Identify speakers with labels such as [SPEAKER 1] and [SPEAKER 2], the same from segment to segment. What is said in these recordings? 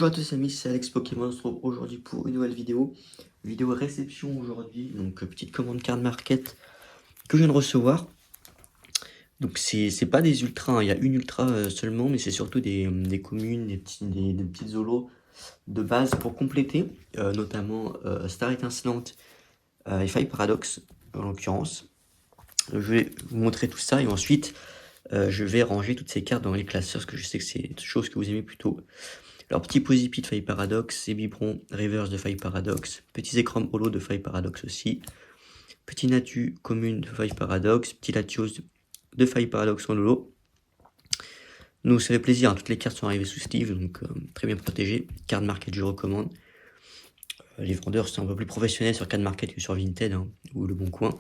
[SPEAKER 1] Bonjour à tous amis, c'est Alex Pokémon, on se retrouve aujourd'hui pour une nouvelle vidéo. Vidéo réception aujourd'hui, donc petite commande card market que je viens de recevoir. Donc c'est pas des ultras, hein. Il y a une ultra seulement, mais c'est surtout des communes, des petites zolos de base pour compléter, notamment Star Étincelante et Faille Paradox en l'occurrence. Je vais vous montrer tout ça et ensuite je vais ranger toutes ces cartes dans les classeurs parce que je sais que c'est une chose que vous aimez plutôt. Alors, petit Posipit de Faille Paradox, Biberon Reverse de Faille Paradox, petit Zekrom Holo de Faille Paradox aussi, petit Natu Commune de Faille Paradox, petit Latios de Faille Paradox en Holo. Nous, ça fait plaisir, hein, toutes les cartes sont arrivées sous Steve, donc très bien protégées. Card Market, je recommande. Les vendeurs sont un peu plus professionnels sur Card Market que sur Vinted hein, ou Le Bon Coin.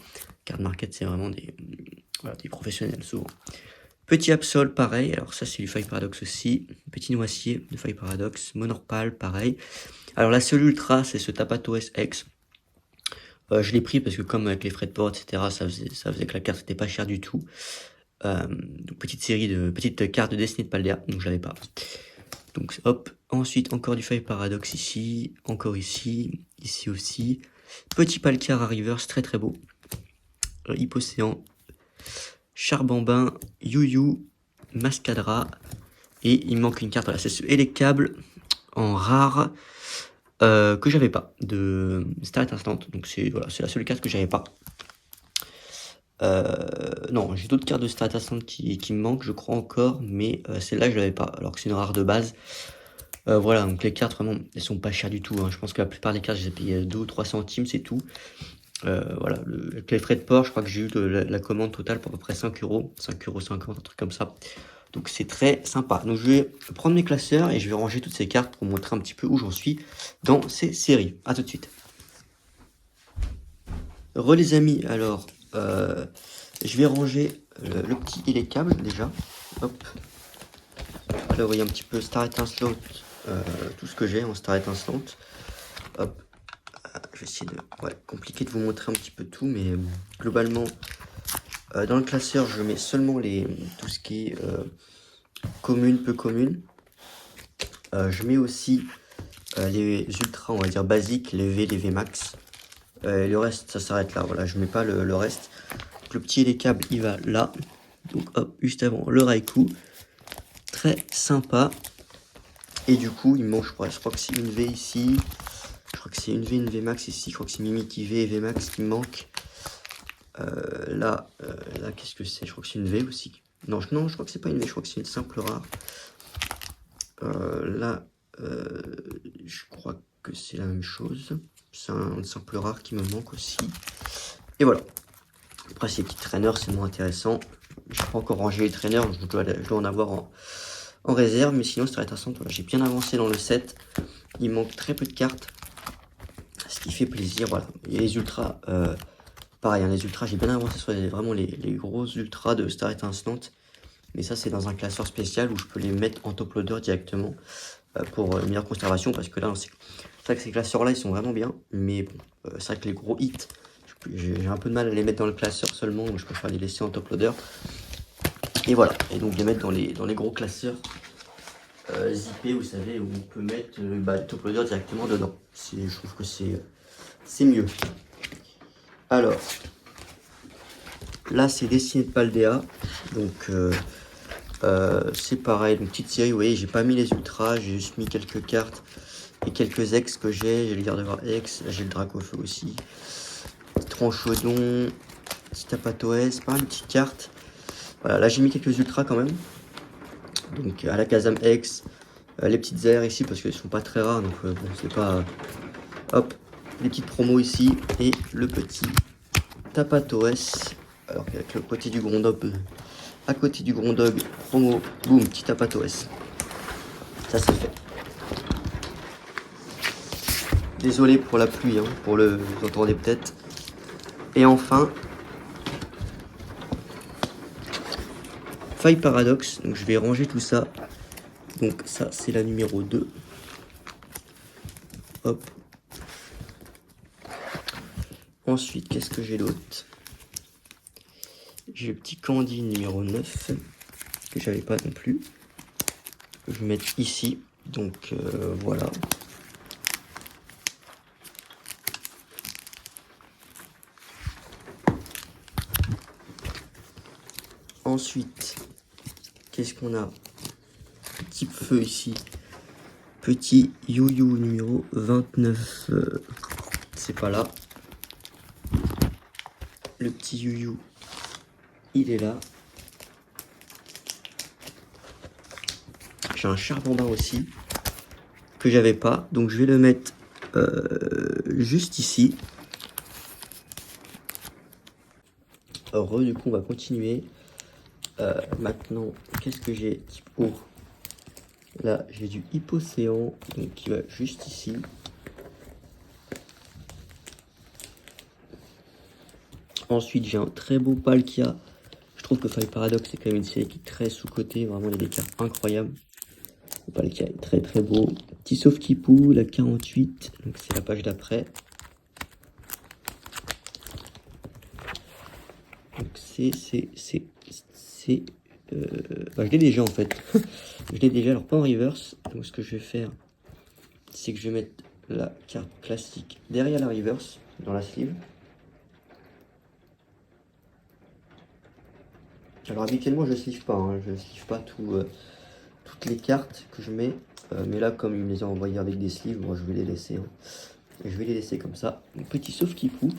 [SPEAKER 1] Card Market, c'est vraiment des professionnels souvent. Petit Absol, pareil. Alors ça, c'est du Faille Paradox aussi. Petit Noisier de Faille Paradox. Monorpal, pareil. Alors la seule ultra, c'est ce Tapatoes X. Je l'ai pris parce que comme avec les frais de port, etc., ça faisait que la carte n'était pas chère du tout. Donc petite carte de Destiny de Paldea, donc je l'avais pas. Donc hop, ensuite encore du Faille Paradox ici, encore ici aussi. Petit Palcar à Reverse, très très beau. Hypocéan, Charbambin, Yu, Mascadra, et il me manque une carte, voilà, c'est ce Electable en rare. Que j'avais pas de Star Instant, donc c'est la seule carte que j'avais pas. Non, j'ai d'autres cartes de Star Instant qui me manquent, je crois encore, mais celle-là je l'avais pas, alors que c'est une rare de base. Voilà, donc les cartes vraiment, elles sont pas chères du tout. Hein. Je pense que la plupart des cartes, je les ai payées 2 ou 3 centimes, c'est tout. Voilà, avec les frais de port, je crois que j'ai eu la commande totale pour à peu près 5 euros, 5,50 €, un truc comme ça. Donc c'est très sympa. Donc je vais prendre mes classeurs et je vais ranger toutes ces cartes pour vous montrer un petit peu où j'en suis dans ces séries. A tout de suite. Les amis, alors je vais ranger le petit et les câbles déjà. Hop. Là vous voyez un petit peu Star Étincelante, tout ce que j'ai en Star Étincelante. Hop. Je vais essayer de... Ouais, compliqué de vous montrer un petit peu tout, mais globalement, dans le classeur, je mets seulement tout ce qui est commune, peu commune. Je mets aussi les ultras, on va dire basiques, les V, les V max. Le reste, ça s'arrête là. Voilà, je mets pas le reste. Donc, le petit et les câbles, il va là. Donc hop, juste avant le Raikou. Très sympa. Et du coup, il me manque, je crois que c'est une V ici. Je crois que c'est une V max ici. Je crois que c'est Mimikyu V et V max qui me manque. Là, qu'est-ce que c'est? Je crois que c'est une V aussi. Non, je crois que c'est pas une V, je crois que c'est une simple rare. Là, je crois que c'est la même chose. C'est un simple rare qui me manque aussi. Et voilà. Après, ces petits traîneurs, c'est moins intéressant. Je n'ai pas encore rangé les traîneurs, je dois en avoir en réserve. Mais sinon, c'est très intéressant. Voilà, j'ai bien avancé dans le set. Il manque très peu de cartes. Ce qui fait plaisir. Voilà. Et les ultras, pareil, hein, les ultras, j'ai bien avancé sur vraiment les gros ultras de Star Étincelante. Mais ça, c'est dans un classeur spécial où je peux les mettre en top loader directement pour une meilleure conservation. Parce que là, c'est vrai que ces classeurs-là, ils sont vraiment bien. Mais bon, c'est vrai que les gros hits, j'ai un peu de mal à les mettre dans le classeur seulement. Donc je préfère les laisser en top loader. Et voilà. Et donc les mettre dans les gros classeurs zippés, vous savez, où on peut mettre le top loader directement dedans. Je trouve que c'est mieux. Alors, là, c'est Destiny de Paldea. Donc... c'est pareil, une petite série, vous voyez, j'ai pas mis les ultras, j'ai juste mis quelques cartes et quelques ex que j'ai le Gardevoir ex, là j'ai le Dracofeu aussi, Tranchodon, petit Tapatoès, pas une petite carte. Voilà, là j'ai mis quelques ultras quand même, donc à la Kazam ex, les petites airs ici parce qu'elles sont pas très rares, donc bon, c'est pas... hop, les petites promos ici, et le petit Tapatoès, alors qu'avec le côté du Grondog, à côté du Grondog, promo, boum, petit Tapatoès. Ça c'est fait. Désolé pour la pluie, hein, vous entendez peut-être. Et enfin, Faille Paradox. Donc je vais ranger tout ça. Donc ça c'est la numéro 2. Hop. Ensuite, qu'est-ce que j'ai d'autre? J'ai le petit Candy numéro 9. Que j'avais pas non plus. Je vais mettre ici. Donc voilà. Ensuite, qu'est-ce qu'on a? Petit feu ici. Petit you numéro 29. C'est pas là. Le petit you, il est là. J'ai un charbon aussi que j'avais pas, donc je vais le mettre juste ici. Alors du coup on va continuer. Maintenant, qu'est-ce que j'ai typo? Là j'ai du hypocéan, donc qui va juste ici. Ensuite j'ai un très beau Palkia. Je trouve que Five Paradox c'est quand même une série qui est très sous-cotée, vraiment il y a des cartes incroyables. Le Palkia est très très beau. Petit sauf Kipou, la 48, donc c'est la page d'après. Donc bah, je l'ai déjà en fait. Je l'ai déjà, alors pas en reverse. Donc ce que je vais faire, c'est que je vais mettre la carte classique derrière la reverse, dans la sleeve. Alors habituellement je ne sleeve pas, hein. Je ne sleeve pas toutes les cartes que je mets. Mais là comme il me les a envoyées avec des sleeves, moi je vais les laisser. Hein. Et je vais les laisser comme ça. Un petit sauf Kipou.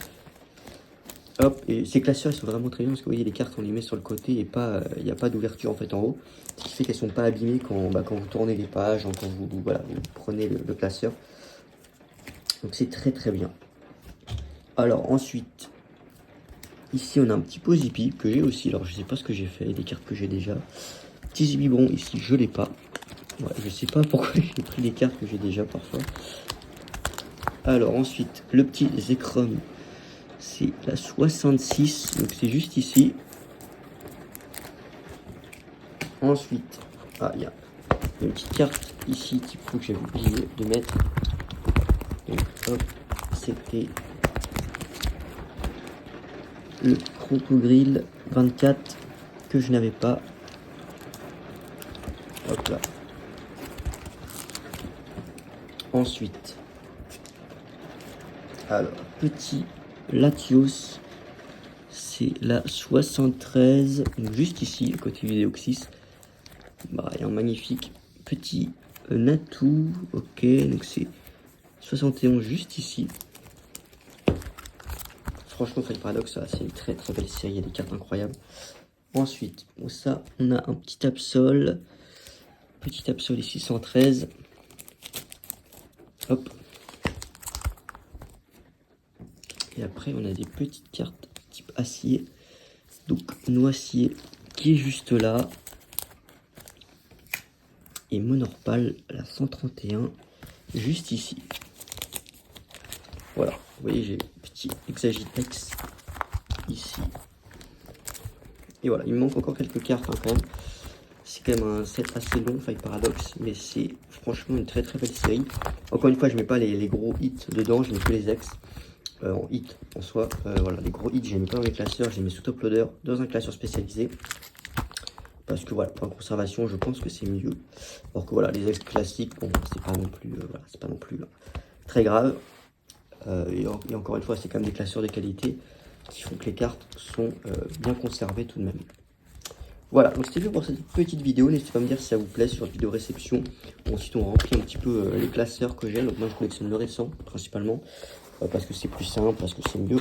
[SPEAKER 1] Hop, et ces classeurs ils sont vraiment très bien parce que vous voyez les cartes on les met sur le côté et pas, il n'y a pas d'ouverture en fait en haut. Ce qui fait qu'elles sont pas abîmées quand vous tournez les pages, quand vous prenez le classeur. Donc c'est très très bien. Alors ensuite, ici on a un petit pot Zippy que j'ai aussi. Alors je sais pas ce que j'ai fait, des cartes que j'ai déjà. Petit Zibibron ici je l'ai pas. Ouais, je sais pas pourquoi j'ai pris des cartes que j'ai déjà parfois. Alors ensuite, le petit Zekrom. C'est la 66, donc c'est juste ici. Ensuite, il y a une petite carte ici qu'il faut que j'avais oublié de mettre. Donc hop, c'était le Crocodile 24 que je n'avais pas. Hop là. Ensuite, alors, petit Latios, c'est la 73, donc juste ici, côté Vidéoxys. Bah, il y a un magnifique petit Natou, ok, donc c'est 71 juste ici. Franchement, Five Paradox, c'est une très très belle série, il y a des cartes incroyables. Ensuite, bon, ça, on a un petit Absol ici, 113. Hop. Et après, on a des petites cartes type acier. Donc, Noacier qui est juste là. Et Monorpal, la 131, juste ici. Voilà, vous voyez, j'ai petit Exagitex ici. Et voilà, il me manque encore quelques cartes hein, quand même. C'est quand même un set assez long, Five Paradox, mais c'est franchement une très très belle série. Encore une fois, je mets pas les gros hits dedans, je mets que les ex. En hit en soi, voilà, les gros hits, je les mets pas dans les classeurs, je les mets sous top loader dans un classeur spécialisé. Parce que voilà, pour la conservation, je pense que c'est mieux. Alors que voilà, les ex classiques, bon, c'est pas non plus, c'est pas non plus très grave. Et encore une fois, c'est quand même des classeurs de qualité qui font que les cartes sont bien conservées tout de même. Voilà, donc c'était tout pour cette petite vidéo. N'hésitez pas à me dire si ça vous plaît sur cette vidéo réception. Ensuite, on remplit un petit peu les classeurs que j'ai. Donc moi, je collectionne le récent principalement. Parce que c'est plus simple, parce que c'est mieux.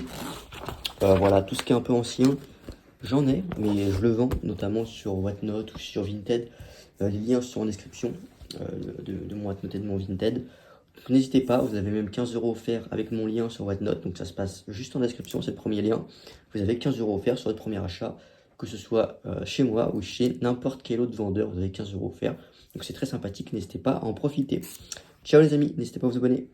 [SPEAKER 1] Voilà, tout ce qui est un peu ancien, j'en ai, mais je le vends, notamment sur Whatnot ou sur Vinted. Les liens sont en description de mon Whatnot et de mon Vinted. N'hésitez pas, vous avez même 15 € offerts avec mon lien sur Whatnot, donc ça se passe juste en description, c'est le premier lien. Vous avez 15 € offerts sur votre premier achat, que ce soit chez moi ou chez n'importe quel autre vendeur, vous avez 15 € offerts. Donc c'est très sympathique, n'hésitez pas à en profiter. Ciao les amis, n'hésitez pas à vous abonner.